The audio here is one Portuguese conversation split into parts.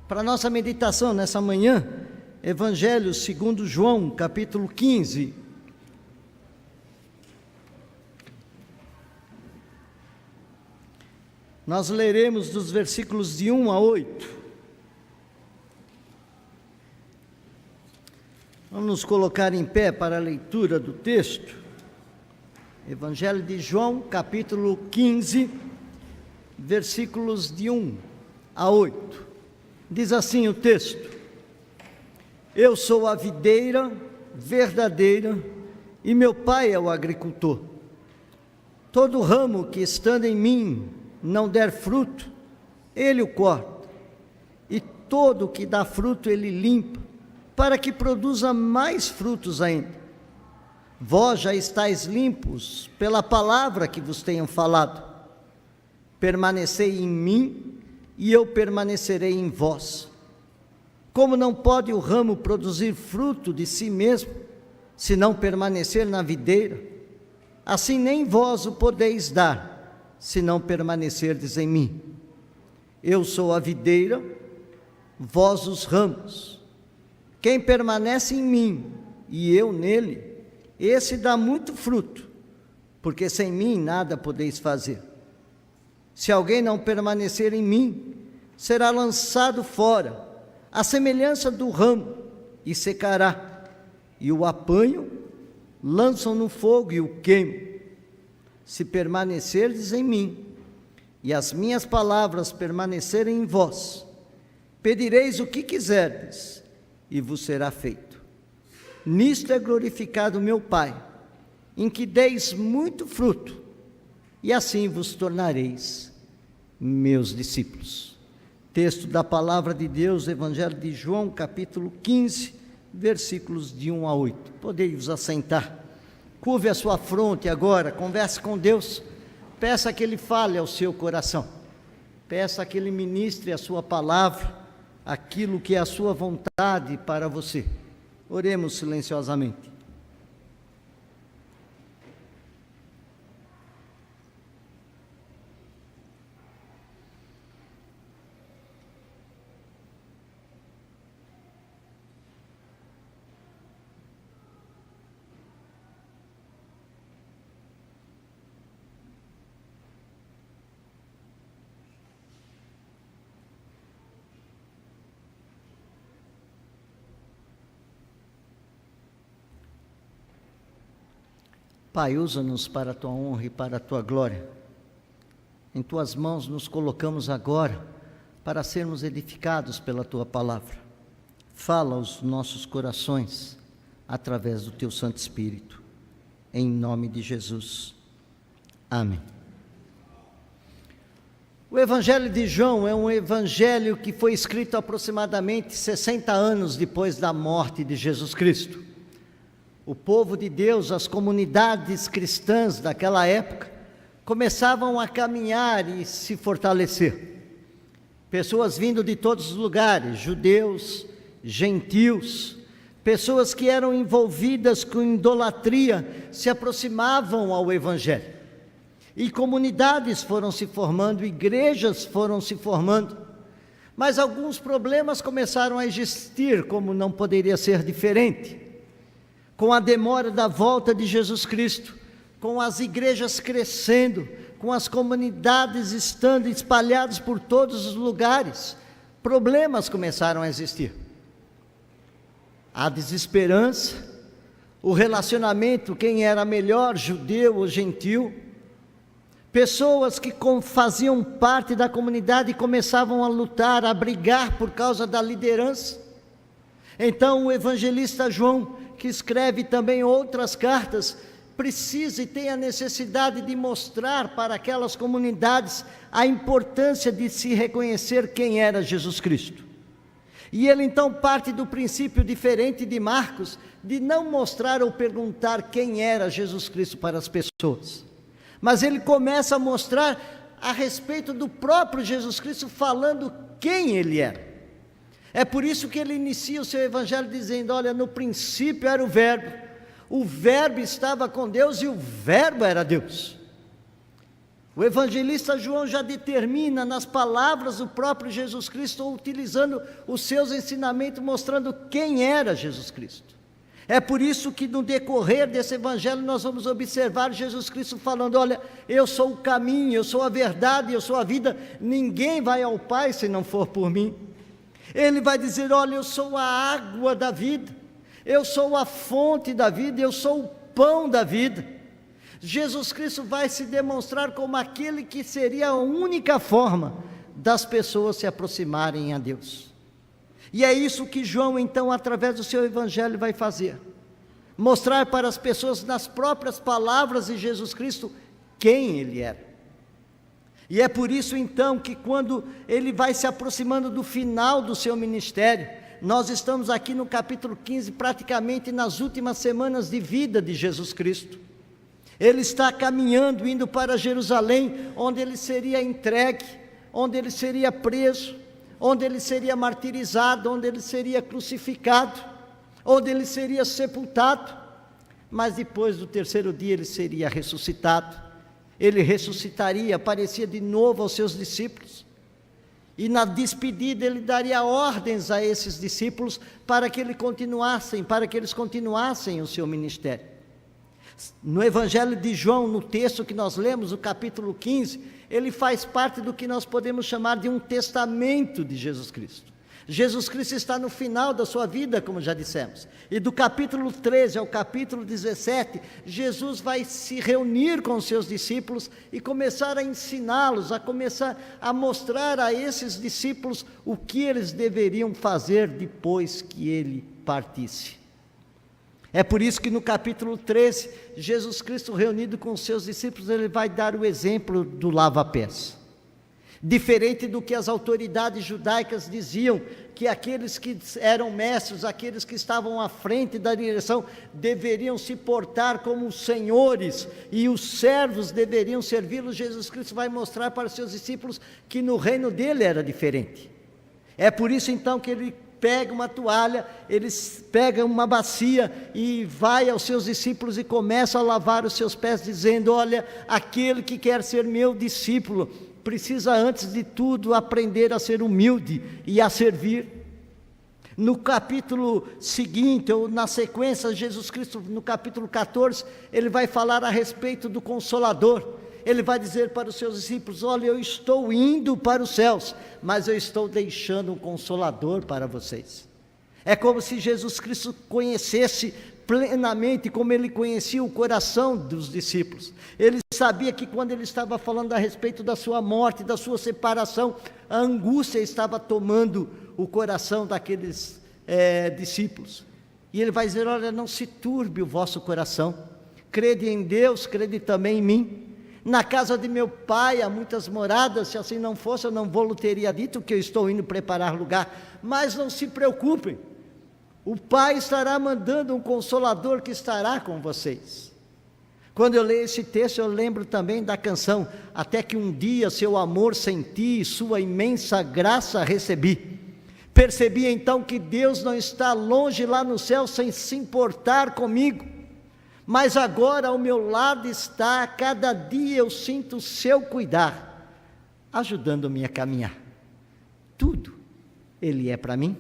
Para nossa meditação nessa manhã, Evangelho segundo João, capítulo 15. Nós leremos dos versículos de 1 a 8. Vamos nos colocar em pé para a leitura do texto. Evangelho de João, capítulo 15, versículos de 1 a 8. Diz assim o texto: Eu sou a videira verdadeira e meu pai é o agricultor. Todo ramo que estando em mim não der fruto, ele o corta, e todo que dá fruto ele limpa, para que produza mais frutos ainda. Vós já estáis limpos pela palavra que vos tenho falado. Permanecei em mim, e eu permanecerei em vós. Como não pode o ramo produzir fruto de si mesmo, se não permanecer na videira, assim nem vós o podeis dar, se não permanecerdes em mim. Eu sou a videira, vós os ramos. Quem permanece em mim e eu nele, esse dá muito fruto, porque sem mim nada podeis fazer. Se alguém não permanecer em mim, será lançado fora, à semelhança do ramo, e secará, e o apanham, lançam no fogo e o queimam. Se permanecerdes em mim, e as minhas palavras permanecerem em vós, pedireis o que quiserdes, e vos será feito. Nisto é glorificado meu Pai, em que deis muito fruto, e assim vos tornareis meus discípulos. Texto da palavra de Deus, Evangelho de João, capítulo 15, versículos de 1 a 8. Podeis vos assentar. Curve a sua fronte agora, converse com Deus, peça que Ele fale ao seu coração, peça que Ele ministre a sua palavra, aquilo que é a sua vontade para você. Oremos silenciosamente. Pai, usa-nos para a Tua honra e para a Tua glória. Em Tuas mãos nos colocamos agora para sermos edificados pela Tua palavra. Fala aos nossos corações através do Teu Santo Espírito. Em nome de Jesus. Amém. O Evangelho de João é um evangelho que foi escrito aproximadamente 60 anos depois da morte de Jesus Cristo. O povo de Deus, as comunidades cristãs daquela época, começavam a caminhar e se fortalecer. Pessoas vindo de todos os lugares, judeus, gentios, pessoas que eram envolvidas com idolatria, se aproximavam ao Evangelho. E comunidades foram se formando, igrejas foram se formando. Mas alguns problemas começaram a existir, como não poderia ser diferente. Com a demora da volta de Jesus Cristo, com as igrejas crescendo, com as comunidades estando espalhadas por todos os lugares, problemas começaram a existir. A desesperança, o relacionamento, quem era melhor, judeu ou gentil, pessoas que faziam parte da comunidade começavam a lutar, a brigar por causa da liderança. Então o evangelista João, que escreve também outras cartas, precisa e tem a necessidade de mostrar para aquelas comunidades a importância de se reconhecer quem era Jesus Cristo. E ele então parte do princípio diferente de Marcos, de não mostrar ou perguntar quem era Jesus Cristo para as pessoas, mas ele começa a mostrar a respeito do próprio Jesus Cristo, falando quem ele era. É por isso que ele inicia o seu evangelho dizendo: olha, no princípio era o verbo estava com Deus e o verbo era Deus. O evangelista João já determina nas palavras do próprio Jesus Cristo, utilizando os seus ensinamentos, mostrando quem era Jesus Cristo. É por isso que no decorrer desse evangelho nós vamos observar Jesus Cristo falando: olha, eu sou o caminho, eu sou a verdade, eu sou a vida, ninguém vai ao Pai se não for por mim. Ele vai dizer: olha, eu sou a água da vida, eu sou a fonte da vida, eu sou o pão da vida. Jesus Cristo vai se demonstrar como aquele que seria a única forma das pessoas se aproximarem a Deus. E é isso que João, então, através do seu evangelho vai fazer. Mostrar para as pessoas, nas próprias palavras de Jesus Cristo, quem ele era. E é por isso, então, que quando ele vai se aproximando do final do seu ministério, nós estamos aqui no capítulo 15, praticamente nas últimas semanas de vida de Jesus Cristo. Ele está caminhando, indo para Jerusalém, onde ele seria entregue, onde ele seria preso, onde ele seria martirizado, onde ele seria crucificado, onde ele seria sepultado, mas depois do terceiro dia ele seria ressuscitado. Ele ressuscitaria, aparecia de novo aos seus discípulos, e na despedida ele daria ordens a esses discípulos para que eles continuassem o seu ministério. No Evangelho de João, no texto que nós lemos, o capítulo 15, ele faz parte do que nós podemos chamar de um testamento de Jesus Cristo. Jesus Cristo está no final da sua vida, como já dissemos, e do capítulo 13 ao capítulo 17, Jesus vai se reunir com os seus discípulos e começar a ensiná-los, a começar a mostrar a esses discípulos o que eles deveriam fazer depois que ele partisse. É por isso que no capítulo 13, Jesus Cristo, reunido com os seus discípulos, ele vai dar o exemplo do lava-pés. Diferente do que as autoridades judaicas diziam, que aqueles que eram mestres, aqueles que estavam à frente da direção, deveriam se portar como senhores, e os servos deveriam servi-los. Jesus Cristo vai mostrar para os seus discípulos que no reino dele era diferente. É por isso então que ele pega uma toalha, eles pegam uma bacia e vai aos seus discípulos e começa a lavar os seus pés, dizendo: olha, aquele que quer ser meu discípulo, precisa antes de tudo aprender a ser humilde e a servir. No capítulo seguinte, ou na sequência, Jesus Cristo, no capítulo 14, ele vai falar a respeito do Consolador. Ele vai dizer para os seus discípulos: olha, eu estou indo para os céus, mas eu estou deixando um Consolador para vocês. É como se Jesus Cristo conhecesse plenamente, como ele conhecia o coração dos discípulos. Ele sabia que quando ele estava falando a respeito da sua morte, da sua separação, a angústia estava tomando o coração daqueles discípulos. E ele vai dizer: olha, não se turbe o vosso coração, crede em Deus, crede também em mim. Na casa de meu pai há muitas moradas, se assim não fosse, eu não vou teria dito que eu estou indo preparar lugar. Mas não se preocupem, o Pai estará mandando um Consolador que estará com vocês. Quando eu leio esse texto, eu lembro também da canção: até que um dia seu amor senti, sua imensa graça recebi. Percebi então que Deus não está longe lá no céu sem se importar comigo, mas agora ao meu lado está, cada dia eu sinto o seu cuidar, ajudando-me a caminhar. Tudo Ele é para mim.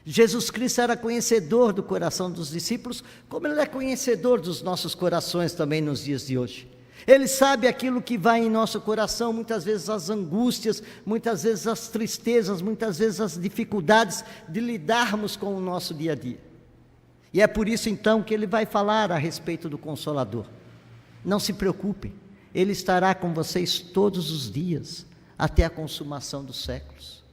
Jesus Cristo era conhecedor do coração dos discípulos, como Ele é conhecedor dos nossos corações também nos dias de hoje. Ele sabe aquilo que vai em nosso coração, muitas vezes as angústias, muitas vezes as tristezas, muitas vezes as dificuldades de lidarmos com o nosso dia a dia. E é por isso então que ele vai falar a respeito do Consolador. Não se preocupem, ele estará com vocês todos os dias, até a consumação dos séculos.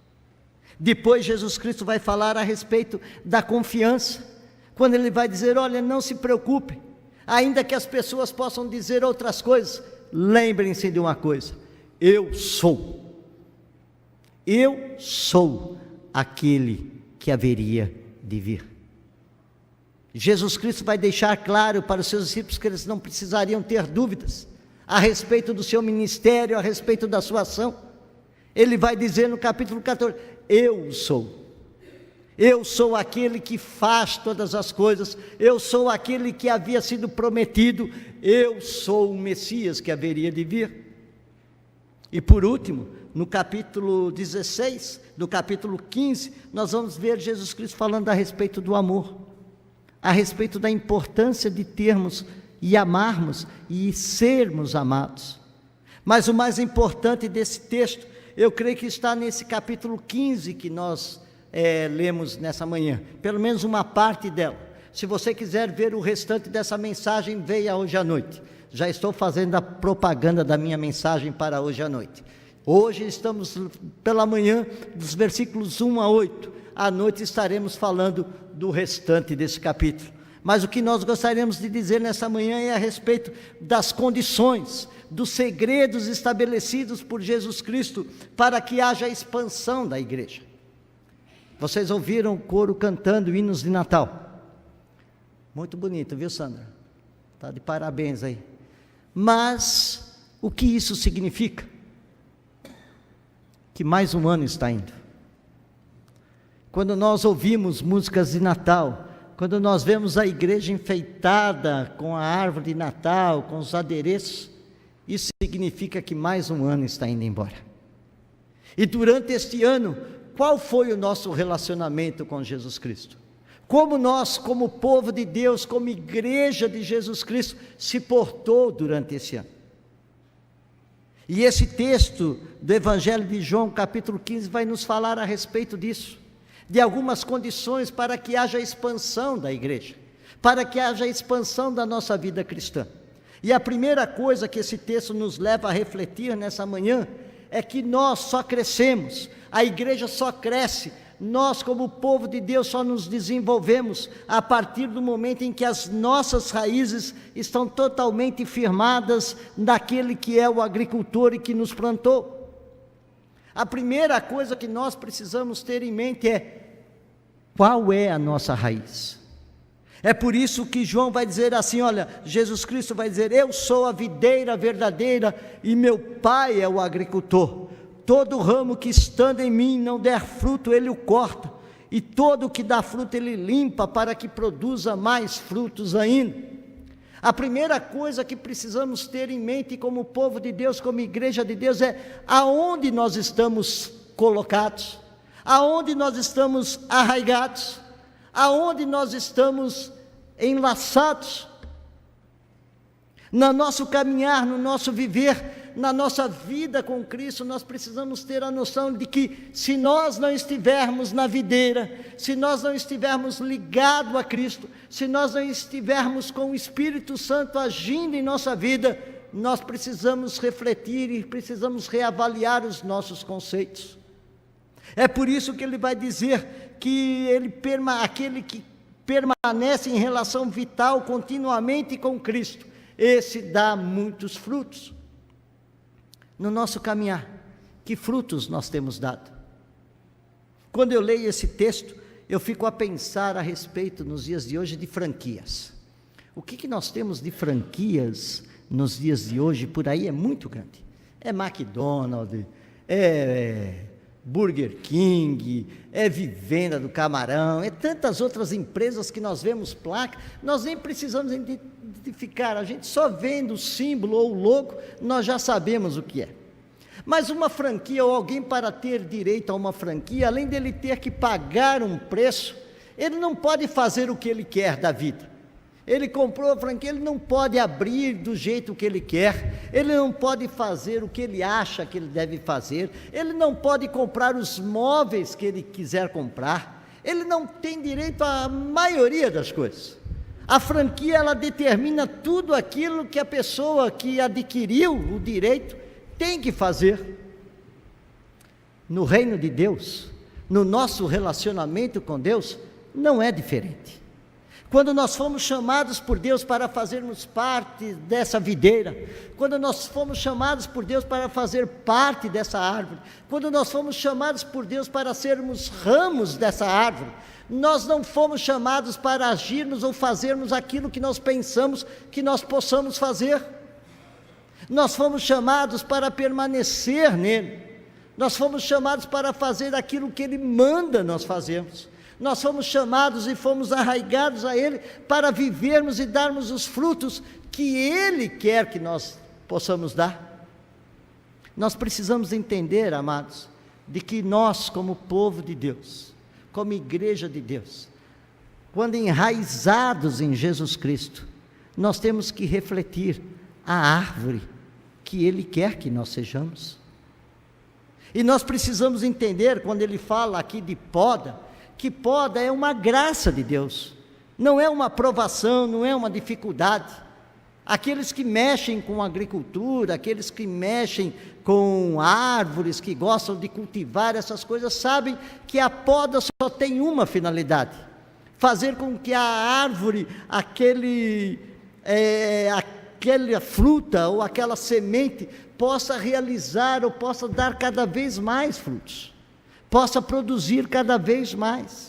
Depois Jesus Cristo vai falar a respeito da confiança, quando ele vai dizer: olha, não se preocupem, ainda que as pessoas possam dizer outras coisas, lembrem-se de uma coisa: eu sou aquele que haveria de vir. Jesus Cristo vai deixar claro para os seus discípulos que eles não precisariam ter dúvidas a respeito do seu ministério, a respeito da sua ação. Ele vai dizer no capítulo 14: eu sou aquele que faz todas as coisas, eu sou aquele que havia sido prometido, eu sou o Messias que haveria de vir. E por último, no capítulo 16, do capítulo 15, nós vamos ver Jesus Cristo falando a respeito do amor, a respeito da importância de termos e amarmos e sermos amados. Mas o mais importante desse texto, eu creio que está nesse capítulo 15 que nós lemos nessa manhã, pelo menos uma parte dela. Se você quiser ver o restante dessa mensagem, venha hoje à noite. Já estou fazendo a propaganda da minha mensagem para hoje à noite. Hoje estamos pela manhã, dos versículos 1 a 8. À noite estaremos falando do restante desse capítulo. Mas o que nós gostaríamos de dizer nessa manhã é a respeito das condições, dos segredos estabelecidos por Jesus Cristo para que haja expansão da igreja. Vocês ouviram o coro cantando hinos de Natal? Muito bonito, viu, Sandra? Está de parabéns aí. Mas o que isso significa? Que mais um ano está indo. Quando nós ouvimos músicas de Natal, quando nós vemos a igreja enfeitada com a árvore de Natal, com os adereços, isso significa que mais um ano está indo embora. E durante este ano, qual foi o nosso relacionamento com Jesus Cristo? Como nós, como povo de Deus, como igreja de Jesus Cristo, se portou durante esse ano? E esse texto do Evangelho de João, capítulo 15, vai nos falar a respeito disso, de algumas condições para que haja expansão da igreja, para que haja expansão da nossa vida cristã. E a primeira coisa que esse texto nos leva a refletir nessa manhã, é que nós só crescemos, a igreja só cresce, nós como povo de Deus só nos desenvolvemos a partir do momento em que as nossas raízes estão totalmente firmadas naquele que é o agricultor e que nos plantou. A primeira coisa que nós precisamos ter em mente é, qual é a nossa raiz? É por isso que João vai dizer assim, olha, Jesus Cristo vai dizer, eu sou a videira verdadeira e meu Pai é o agricultor. Todo ramo que estando em mim não der fruto, ele o corta, e todo que dá fruto ele limpa, para que produza mais frutos ainda. A primeira coisa que precisamos ter em mente como povo de Deus, como igreja de Deus, é aonde nós estamos colocados, aonde nós estamos arraigados, aonde nós estamos enlaçados. No nosso caminhar, no nosso viver, na nossa vida com Cristo, nós precisamos ter a noção de que se nós não estivermos na videira, se nós não estivermos ligados a Cristo, se nós não estivermos com o Espírito Santo agindo em nossa vida, nós precisamos refletir e precisamos reavaliar os nossos conceitos. É por isso que ele vai dizer que aquele que permanece em relação vital continuamente com Cristo, esse dá muitos frutos. No nosso caminhar, que frutos nós temos dado? Quando eu leio esse texto, eu fico a pensar a respeito, nos dias de hoje, de franquias. O que nós temos de franquias nos dias de hoje, por aí é muito grande. É McDonald's, é Burger King, é Vivenda do Camarão, é tantas outras empresas que nós vemos placa, nós nem precisamos identificar, a gente só vendo o símbolo ou o logo, nós já sabemos o que é. Mas uma franquia, ou alguém para ter direito a uma franquia, além dele ter que pagar um preço, ele não pode fazer o que ele quer da vida. Ele comprou a franquia, ele não pode abrir do jeito que ele quer, ele não pode fazer o que ele acha que ele deve fazer, ele não pode comprar os móveis que ele quiser comprar, ele não tem direito à maioria das coisas. A franquia, ela determina tudo aquilo que a pessoa que adquiriu o direito tem que fazer. No reino de Deus, no nosso relacionamento com Deus, não é diferente. Quando nós fomos chamados por Deus para fazermos parte dessa videira, quando nós fomos chamados por Deus para fazer parte dessa árvore, quando nós fomos chamados por Deus para sermos ramos dessa árvore, nós não fomos chamados para agirmos ou fazermos aquilo que nós pensamos que nós possamos fazer. Nós fomos chamados para permanecer nele, nós fomos chamados para fazer aquilo que ele manda nós fazermos. Nós fomos chamados e fomos arraigados a Ele para vivermos e darmos os frutos que Ele quer que nós possamos dar. Nós precisamos entender, amados, de que nós, como povo de Deus, como igreja de Deus, quando enraizados em Jesus Cristo, nós temos que refletir a árvore que Ele quer que nós sejamos. E nós precisamos entender, quando Ele fala aqui de poda, que poda é uma graça de Deus, não é uma aprovação, não é uma dificuldade. Aqueles que mexem com agricultura, aqueles que mexem com árvores, que gostam de cultivar essas coisas, sabem que a poda só tem uma finalidade: fazer com que a árvore, aquela fruta ou aquela semente possa realizar ou possa dar cada vez mais frutos, possa produzir cada vez mais.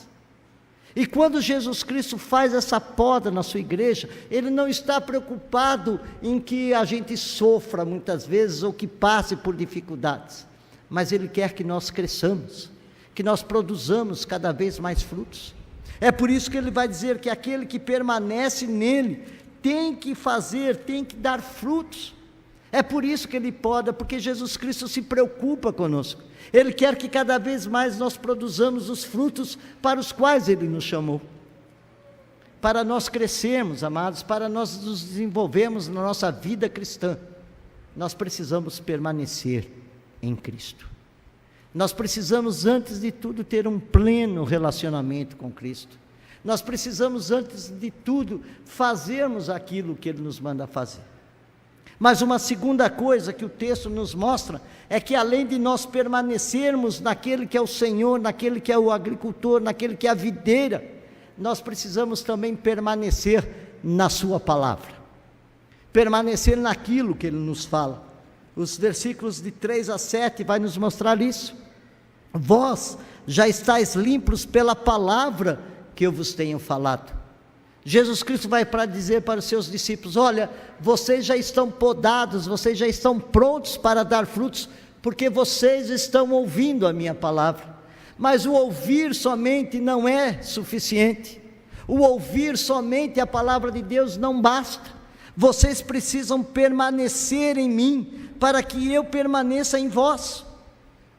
E quando Jesus Cristo faz essa poda na sua igreja, Ele não está preocupado em que a gente sofra muitas vezes ou que passe por dificuldades, mas Ele quer que nós cresçamos, que nós produzamos cada vez mais frutos. É por isso que Ele vai dizer que aquele que permanece nele tem que dar frutos. É por isso que Ele poda, porque Jesus Cristo se preocupa conosco. Ele quer que cada vez mais nós produzamos os frutos para os quais Ele nos chamou. Para nós crescermos, amados, para nós nos desenvolvermos na nossa vida cristã, nós precisamos permanecer em Cristo. Nós precisamos, antes de tudo, ter um pleno relacionamento com Cristo. Nós precisamos, antes de tudo, fazermos aquilo que Ele nos manda fazer. Mas uma segunda coisa que o texto nos mostra é que, além de nós permanecermos naquele que é o Senhor, naquele que é o agricultor, naquele que é a videira, nós precisamos também permanecer na sua palavra, permanecer naquilo que Ele nos fala. Os versículos de 3 a 7 vai nos mostrar isso. Vós já estáis limpos pela palavra que eu vos tenho falado. Jesus Cristo vai para dizer para os seus discípulos: olha, vocês já estão podados, vocês já estão prontos para dar frutos, porque vocês estão ouvindo a minha palavra. Mas o ouvir somente não é suficiente, o ouvir somente a palavra de Deus não basta. Vocês precisam permanecer em mim, para que eu permaneça em vós.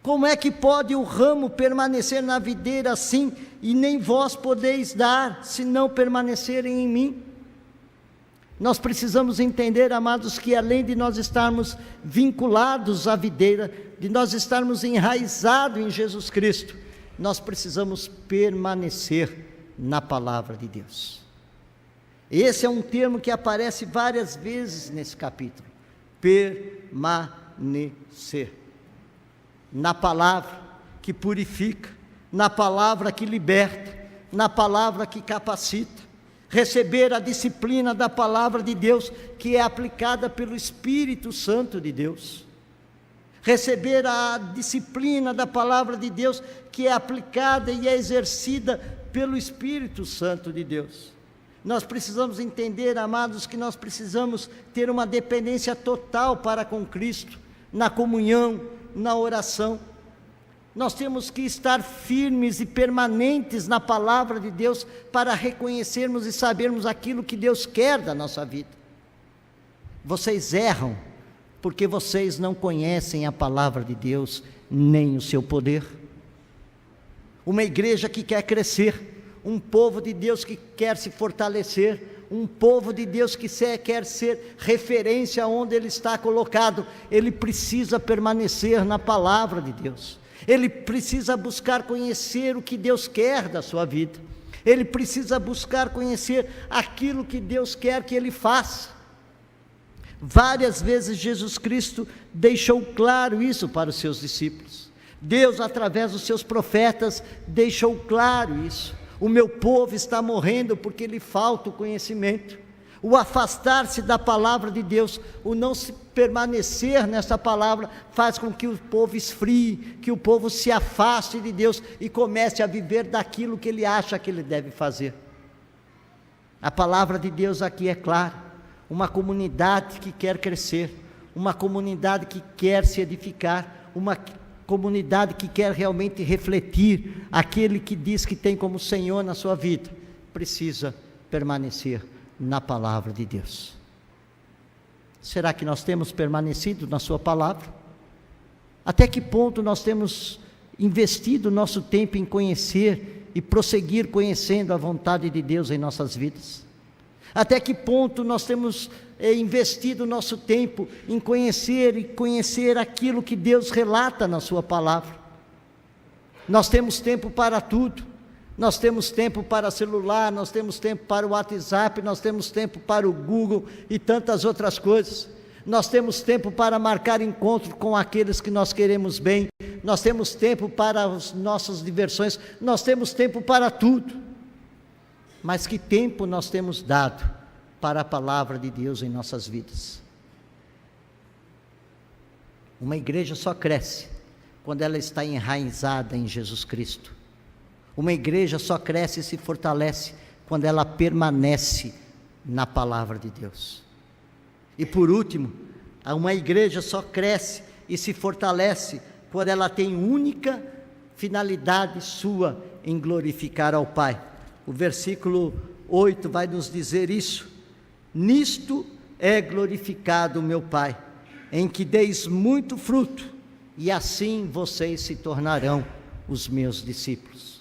Como é que pode o ramo permanecer na videira assim, e nem vós podeis dar, se não permanecerem em mim? Nós precisamos entender, amados, que além de nós estarmos vinculados à videira, de nós estarmos enraizados em Jesus Cristo, nós precisamos permanecer na palavra de Deus. Esse é um termo que aparece várias vezes nesse capítulo: permanecer. Na palavra que purifica, na palavra que liberta, na palavra que capacita. Receber a disciplina da palavra de Deus, que é aplicada pelo Espírito Santo de Deus. Receber a disciplina da palavra de Deus, que é aplicada e é exercida pelo Espírito Santo de Deus. Nós precisamos entender, amados, que nós precisamos ter uma dependência total para com Cristo, na comunhão, na oração. Nós temos que estar firmes e permanentes na palavra de Deus, para reconhecermos e sabermos aquilo que Deus quer da nossa vida. Vocês erram porque vocês não conhecem a palavra de Deus, nem o seu poder. Uma igreja que quer crescer, um povo de Deus que quer se fortalecer, um povo de Deus que quer ser referência onde ele está colocado, ele precisa permanecer na palavra de Deus. Ele precisa buscar conhecer o que Deus quer da sua vida. Ele precisa buscar conhecer aquilo que Deus quer que ele faça. Várias vezes Jesus Cristo deixou claro isso para os seus discípulos. Deus, através dos seus profetas, deixou claro isso. O meu povo está morrendo porque lhe falta o conhecimento. O afastar-se da palavra de Deus, o não se permanecer nessa palavra, faz com que o povo esfrie, que o povo se afaste de Deus e comece a viver daquilo que ele acha que ele deve fazer. A palavra de Deus aqui é clara: uma comunidade que quer crescer, uma comunidade que quer se edificar, uma comunidade que quer realmente refletir aquele que diz que tem como Senhor na sua vida, precisa permanecer na palavra de Deus. Será que nós temos permanecido na sua palavra? Até que ponto nós temos investido nosso tempo em conhecer e prosseguir conhecendo a vontade de Deus em nossas vidas? Até que ponto nós temos investido nosso tempo em conhecer aquilo que Deus relata na sua palavra? Nós temos tempo para tudo. Nós temos tempo para celular, nós temos tempo para o WhatsApp, nós temos tempo para o Google e tantas outras coisas. Nós temos tempo para marcar encontro com aqueles que nós queremos bem. Nós temos tempo para as nossas diversões. Nós temos tempo para tudo. Mas que tempo nós temos dado para a palavra de Deus em nossas vidas? Uma igreja só cresce quando ela está enraizada em Jesus Cristo. Uma igreja só cresce e se fortalece quando ela permanece na palavra de Deus. E por último, uma igreja só cresce e se fortalece quando ela tem única finalidade sua em glorificar ao Pai. O versículo 8 vai nos dizer isso: nisto é glorificado o meu Pai, em que deis muito fruto, e assim vocês se tornarão os meus discípulos.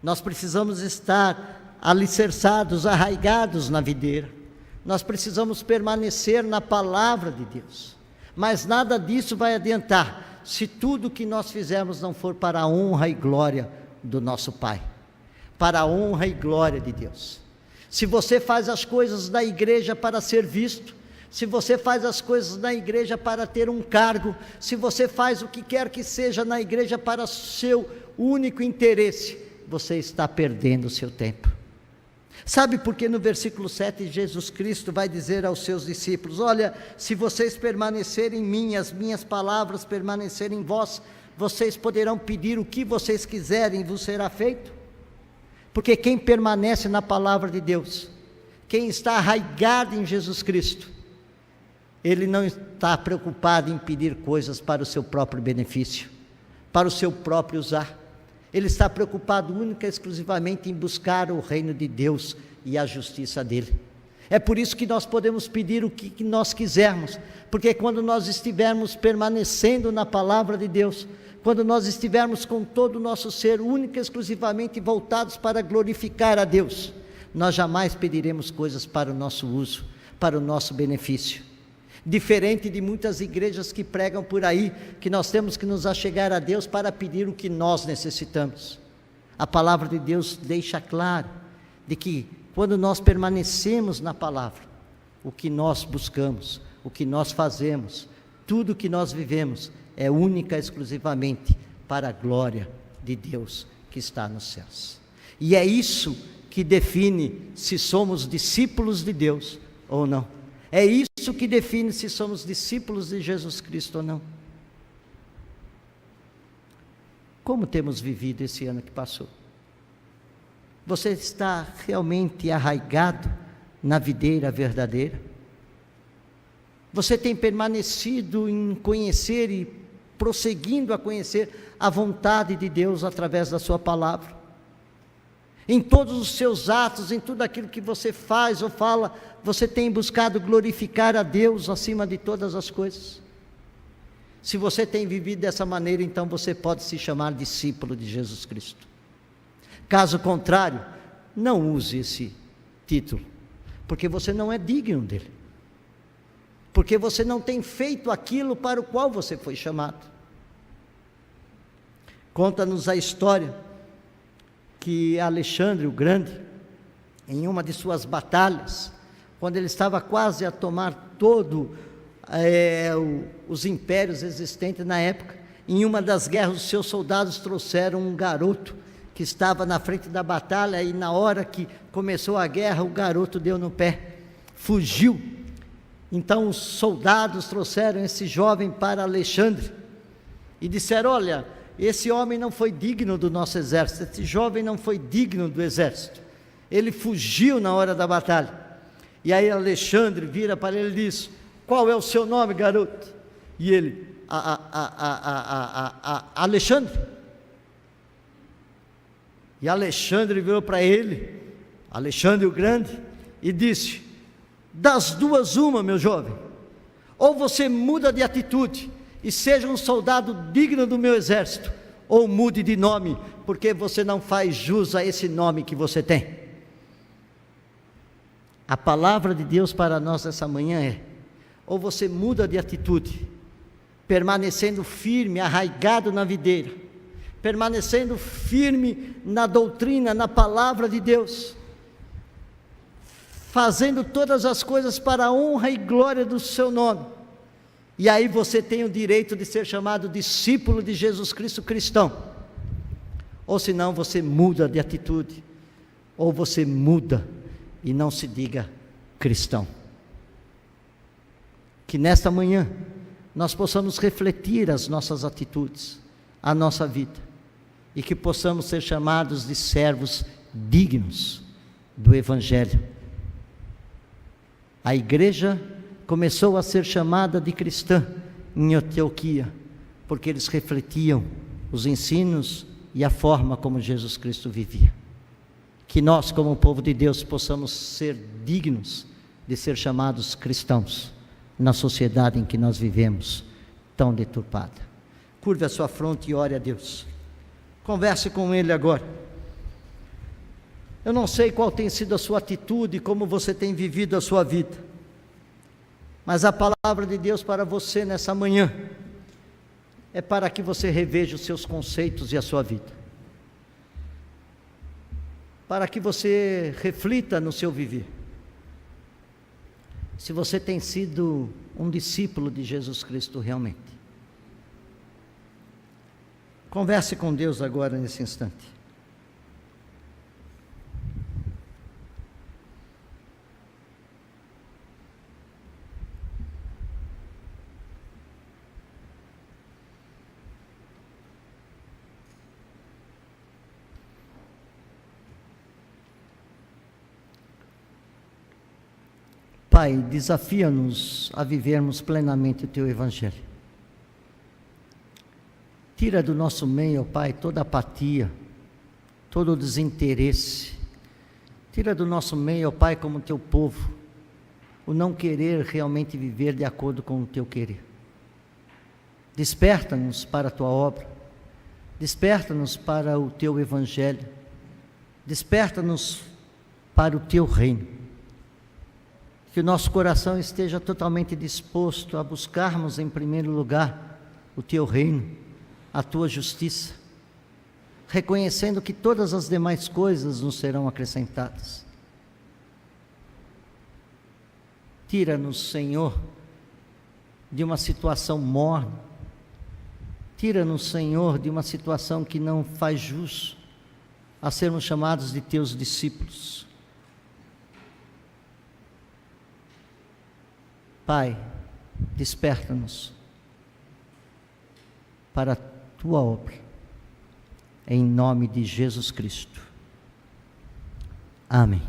Nós precisamos estar alicerçados, arraigados na videira. Nós precisamos permanecer na palavra de Deus. Mas nada disso vai adiantar se tudo que nós fizermos não for para a honra e glória do nosso Pai, para a honra e glória de Deus. Se você faz as coisas da igreja para ser visto, se você faz as coisas na igreja para ter um cargo, se você faz o que quer que seja na igreja para seu único interesse, você está perdendo o seu tempo. Sabe por que no versículo 7 Jesus Cristo vai dizer aos seus discípulos: olha, se vocês permanecerem em mim, as minhas palavras permanecerem em vós, vocês poderão pedir o que vocês quiserem e vos será feito? Porque quem permanece na palavra de Deus, quem está arraigado em Jesus Cristo, ele não está preocupado em pedir coisas para o seu próprio benefício, para o seu próprio usar. Ele está preocupado única e exclusivamente em buscar o reino de Deus e a justiça dele. É por isso que nós podemos pedir o que nós quisermos, porque quando nós estivermos permanecendo na palavra de Deus, quando nós estivermos com todo o nosso ser única e exclusivamente voltados para glorificar a Deus, nós jamais pediremos coisas para o nosso uso, para o nosso benefício. Diferente de muitas igrejas que pregam por aí, que nós temos que nos achegar a Deus para pedir o que nós necessitamos. A palavra de Deus deixa claro de que quando nós permanecemos na palavra, o que nós buscamos, o que nós fazemos, tudo o que nós vivemos é única e exclusivamente para a glória de Deus que está nos céus. E é isso que define se somos discípulos de Deus ou não. É isso que define se somos discípulos de Jesus Cristo ou não. Como temos vivido esse ano que passou? Você está realmente arraigado na videira verdadeira? Você tem permanecido em conhecer e prosseguindo a conhecer a vontade de Deus através da sua palavra? Em todos os seus atos, em tudo aquilo que você faz ou fala, você tem buscado glorificar a Deus acima de todas as coisas? Se você tem vivido dessa maneira, então você pode se chamar discípulo de Jesus Cristo. Caso contrário, não use esse título, porque você não é digno dele, porque você não tem feito aquilo para o qual você foi chamado. Conta-nos a história que Alexandre o Grande, em uma de suas batalhas, quando ele estava quase a tomar os impérios existentes na época, em uma das guerras, os seus soldados trouxeram um garoto que estava na frente da batalha, e na hora que começou a guerra, o garoto deu no pé, fugiu. Então os soldados trouxeram esse jovem para Alexandre e disseram: olha, esse homem não foi digno do nosso exército, esse jovem não foi digno do exército, ele fugiu na hora da batalha. E aí Alexandre vira para ele e diz: qual é o seu nome, garoto? E ele: Alexandre. E Alexandre virou para ele, Alexandre o Grande, e disse: das duas uma, meu jovem, ou você muda de atitude, e seja um soldado digno do meu exército, ou mude de nome, porque você não faz jus a esse nome que você tem. A palavra de Deus para nós essa manhã é: ou você muda de atitude, permanecendo firme, arraigado na videira, permanecendo firme na doutrina, na palavra de Deus, fazendo todas as coisas para a honra e glória do seu nome, e aí você tem o direito de ser chamado discípulo de Jesus Cristo, cristão. Ou senão você muda de atitude, ou você muda e não se diga cristão. Que nesta manhã nós possamos refletir as nossas atitudes, a nossa vida, e que possamos ser chamados de servos dignos do Evangelho. A igreja começou a ser chamada de cristã em Antioquia, porque eles refletiam os ensinos e a forma como Jesus Cristo vivia. Que nós, como povo de Deus, possamos ser dignos de ser chamados cristãos na sociedade em que nós vivemos, tão deturpada. Curve a sua fronte e ore a Deus. Converse com Ele agora. Eu não sei qual tem sido a sua atitude, como você tem vivido a sua vida, mas a palavra de Deus para você nessa manhã é para que você reveja os seus conceitos e a sua vida, para que você reflita no seu viver, se você tem sido um discípulo de Jesus Cristo realmente. Converse com Deus agora nesse instante. Pai, desafia-nos a vivermos plenamente o Teu Evangelho. Tira do nosso meio, ó Pai, toda apatia, todo desinteresse. Tira do nosso meio, ó Pai, como Teu povo, o não querer realmente viver de acordo com o Teu querer. Desperta-nos para a Tua obra, desperta-nos para o Teu Evangelho, desperta-nos para o Teu reino. Que o nosso coração esteja totalmente disposto a buscarmos em primeiro lugar o Teu reino, a Tua justiça, reconhecendo que todas as demais coisas nos serão acrescentadas. Tira-nos, Senhor, de uma situação morna, tira-nos, Senhor, de uma situação que não faz jus a sermos chamados de Teus discípulos. Pai, desperta-nos para a Tua obra, em nome de Jesus Cristo. Amém.